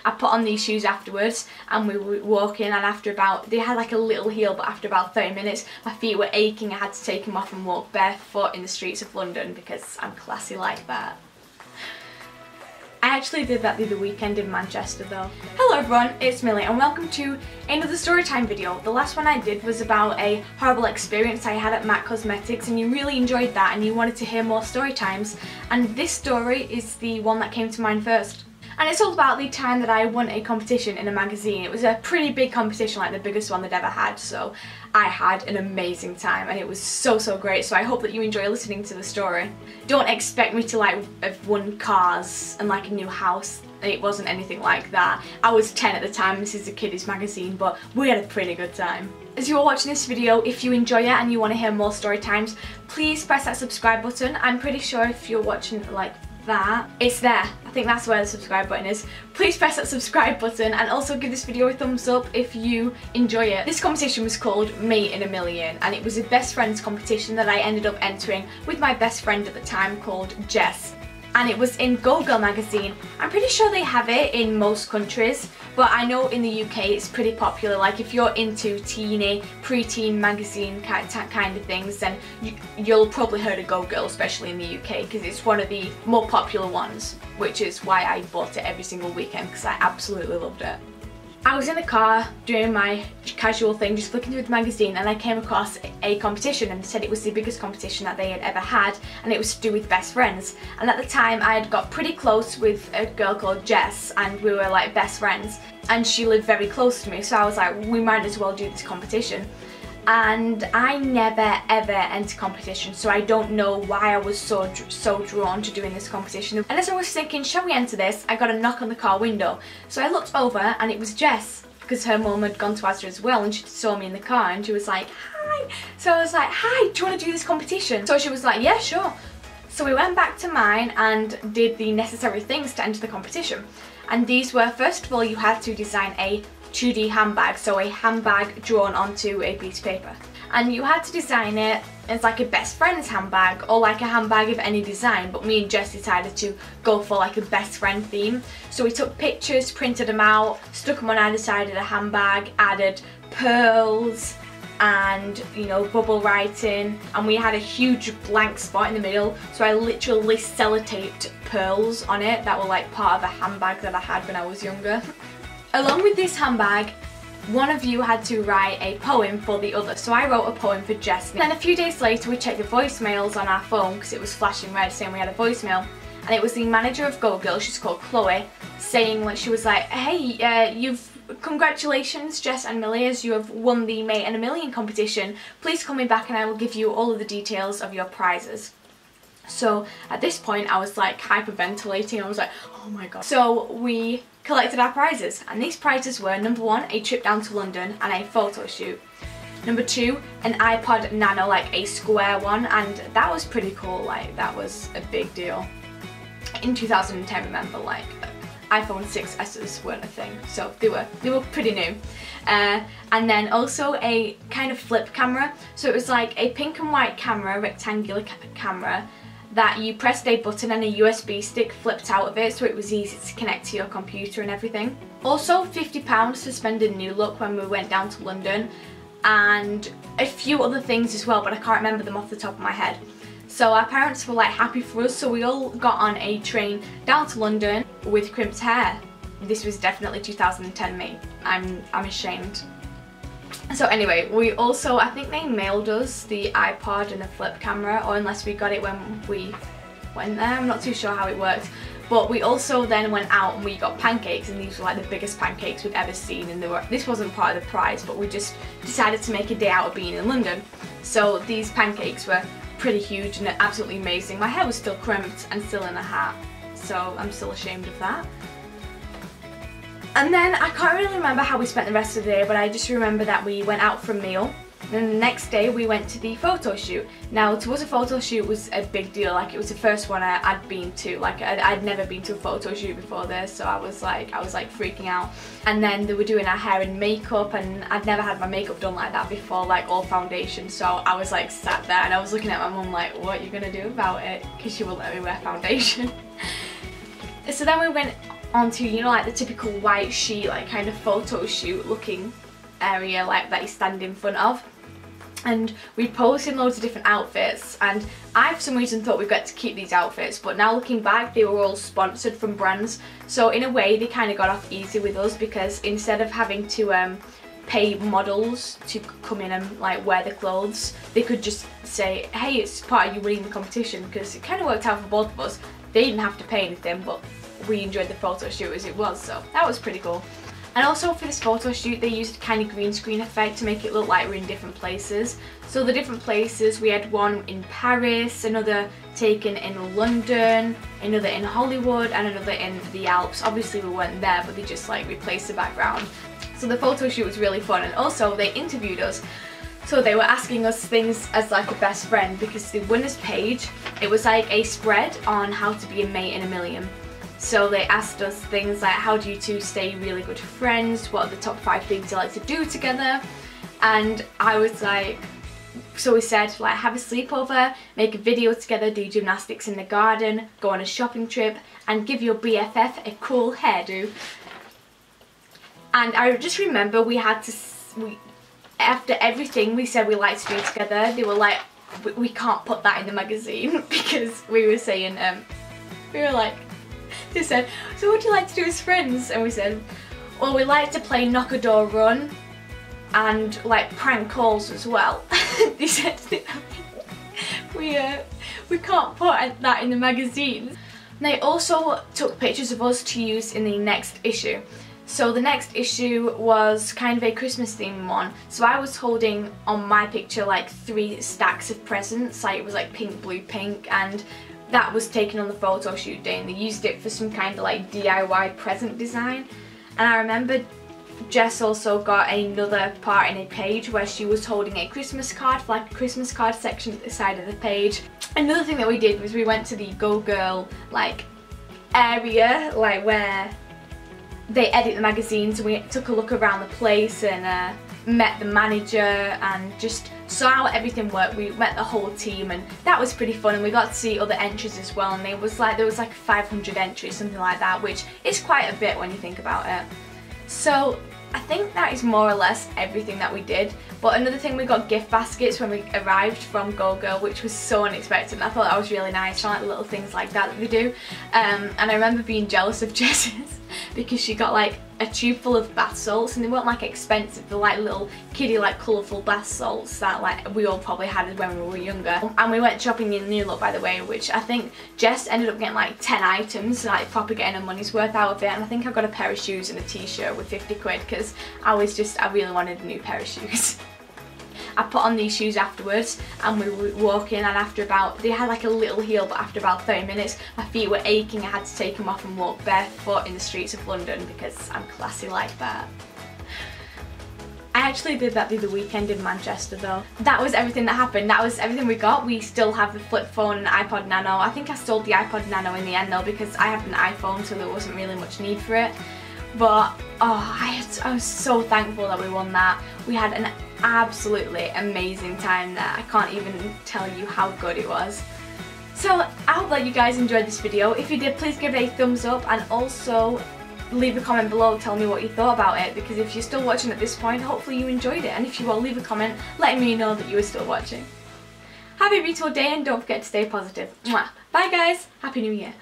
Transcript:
I put on these shoes afterwards and we were walking, and after about, they had like a little heel, but after about 30 minutes my feet were aching. I had to take them off and walk barefoot in the streets of London because I'm classy like that. I actually did that the other weekend in Manchester though. Hello everyone, it's Millie and welcome to another Storytime video. The last one I did was about a horrible experience I had at MAC Cosmetics, and you really enjoyed that and you wanted to hear more Storytimes, and this story is the one that came to mind first. And it's all about the time that I won a competition in a magazine. It was a pretty big competition, like the biggest one they'd ever had, so I had an amazing time and it was so great, so I hope that you enjoy listening to the story. Don't expect me to like have won cars and like a new house. It wasn't anything like that. I was 10 at the time, this is a kiddies magazine, but we had a pretty good time. As you are watching this video, if you enjoy it and you want to hear more story times, please press that subscribe button. I'm pretty sure if you're watching like that, it's there. I think that's where the subscribe button is. Please press that subscribe button and also give this video a thumbs up if you enjoy it. This competition was called Me in a Million, and it was a best friends competition that I ended up entering with my best friend at the time called Jess. And it was in Go Girl magazine. I'm pretty sure they have it in most countries, but I know in the UK it's pretty popular. Like if you're into teeny, pre-teen magazine kind of things, then you'll probably heard of Go Girl, especially in the UK, because it's one of the more popular ones, which is why I bought it every single weekend, because I absolutely loved it. I was in the car doing my casual thing, just flicking through the magazine, and I came across a competition, and it said it was the biggest competition that they had ever had, and it was to do with best friends. And at the time I had got pretty close with a girl called Jess, and we were like best friends, and she lived very close to me, so I was like, we might as well do this competition. And I never ever enter competition, so I don't know why I was so drawn to doing this competition. And as I was thinking, shall we enter this, I got a knock on the car window. So I looked over and it was Jess, because her mum had gone to Asda as well, and she saw me in the car and she was like, hi. So I was like, hi, do you want to do this competition? So she was like, yeah, sure. So we went back to mine and did the necessary things to enter the competition. And these were, first of all, you had to design a 2D handbag, so a handbag drawn onto a piece of paper, and you had to design it as like a best friend's handbag or like a handbag of any design, but me and Jess decided to go for like a best friend theme. So we took pictures, printed them out, stuck them on either side of the handbag, added pearls and, you know, bubble writing, and we had a huge blank spot in the middle, so I literally sellotaped pearls on it that were like part of a handbag that I had when I was younger. Along with this handbag, one of you had to write a poem for the other, so I wrote a poem for Jess. And then a few days later we checked the voicemails on our phone because it was flashing red saying we had a voicemail, and it was the manager of Go Girl, she's called Chloe, saying, like, she was like, hey, congratulations Jess and Millie, as you have won the Mate in a Million competition. Please call me back and I will give you all of the details of your prizes. So at this point I was like hyperventilating, I was like, oh my god. So we collected our prizes, and these prizes were, number one, a trip down to London and a photo shoot. Number two, an iPod Nano, like a square one, and that was pretty cool, like that was a big deal. In 2010, remember, like iPhone 6S's weren't a thing, so they were pretty new. And then also a kind of flip camera, so it was like a pink and white camera, rectangular camera, that you pressed a button and a USB stick flipped out of it, so it was easy to connect to your computer and everything. Also £50 to spend in New Look when we went down to London, and a few other things as well, but I can't remember them off the top of my head. So our parents were like happy for us, so we all got on a train down to London with crimped hair. This was definitely 2010 me. I'm ashamed. So anyway, we also, I think they mailed us the iPod and the flip camera, or unless we got it when we went there, I'm not too sure how it worked. But we also then went out and we got pancakes, and these were like the biggest pancakes we'd ever seen, and this wasn't part of the prize, but we just decided to make a day out of being in London. So these pancakes were pretty huge and absolutely amazing. My hair was still crimped and still in a hat, so I'm still ashamed of that. And then I can't really remember how we spent the rest of the day, but I just remember that we went out for a meal. Then the next day we went to the photo shoot. Now, to us a photo shoot was a big deal, like it was the first one I'd been to, like I'd never been to a photo shoot before this, so I was like freaking out. And then they were doing our hair and makeup, and I'd never had my makeup done like that before, like all foundation, so I was like sat there and I was looking at my mum like, what are you gonna do about it? Because she wouldn't let me wear foundation. So then we went onto, you know, like the typical white sheet, like kind of photo shoot looking area like that you stand in front of. And we posed in loads of different outfits, and I for some reason thought we'd get to keep these outfits, but now looking back they were all sponsored from brands, so in a way they kind of got off easy with us, because instead of having to pay models to come in and like wear the clothes, they could just say, hey, it's part of you winning the competition, because it kind of worked out for both of us. They didn't have to pay anything, but we enjoyed the photo shoot as it was, so that was pretty cool. And also for this photo shoot they used a kind of green screen effect to make it look like we're in different places. So the different places, we had one in Paris, another taken in London, another in Hollywood, and another in the Alps. Obviously we weren't there, but they just like replaced the background. So the photo shoot was really fun, and also they interviewed us. So they were asking us things as like a best friend, because the winner's page, it was like a spread on how to be a mate in a million. So they asked us things like, how do you two stay really good friends? What are the top 5 things you like to do together? And I was like, so we said like have a sleepover, make a video together, do gymnastics in the garden, go on a shopping trip, and give your BFF a cool hairdo. And I just remember we had to, after everything we said we like to do together, they were like, we can't put that in the magazine, because we were saying, we were like, they said, so what do you like to do as friends? And we said, well, we like to play knock a door run and like prank calls as well. They said we can't put that in the magazine. They also took pictures of us to use in the next issue. So the next issue was kind of a Christmas themed one. So I was holding on my picture like 3 stacks of presents, like it was like pink, blue, pink, and that was taken on the photo shoot day, and they used it for some kind of like DIY present design. And I remember Jess also got another part in a page where she was holding a Christmas card for like a Christmas card section at the side of the page. Another thing that we did was we went to the Go Girl like area, like where they edit the magazines, and we took a look around the place and met the manager and just saw how everything worked. We met the whole team, and that was pretty fun, and we got to see other entries as well, and there was like 500 entries, something like that, which is quite a bit when you think about it. So I think that is more or less everything that we did. But another thing, we got gift baskets when we arrived from Go Girl, which was so unexpected, and I thought that was really nice. I like little things like that they do. And I remember being jealous of Jess's because she got like a tube full of bath salts, and they weren't like expensive, they're like little kiddie like colourful bath salts that like we all probably had when we were younger. And we went shopping in New Look, by the way, which I think Jess ended up getting like 10 items, like proper getting her money's worth out of it. And I think I got a pair of shoes and a t-shirt with 50 quid because I really wanted a new pair of shoes. I put on these shoes afterwards, and we were walking, and after about, they had like a little heel, but after about 30 minutes my feet were aching. I had to take them off and walk barefoot in the streets of London because I'm classy like that. I actually did that the other weekend in Manchester though. That was everything that happened. That was everything we got. We still have the flip phone and iPod Nano. I think I sold the iPod Nano in the end though, because I have an iPhone, so there wasn't really much need for it. But oh, I was so thankful that we won that. We had an absolutely amazing time there. I can't even tell you how good it was. So I hope that you guys enjoyed this video. If you did, please give it a thumbs up, and also leave a comment below telling me what you thought about it, because if you're still watching at this point, hopefully you enjoyed it, and if you will, leave a comment letting me know that you were still watching. Have a beautiful day, and don't forget to stay positive. Mwah. Bye guys, Happy New Year.